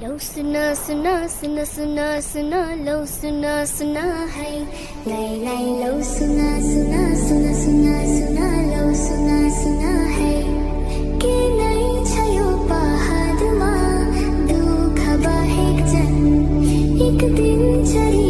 लो सुना सुना सुना सुना सुना लो सुना सुना है लाई लाई लो सुना सुना सुना सुना सुना लो सुना सुना है के नहीं छयो पहाड़ मा दुख बाहेक जन एक दिन चरी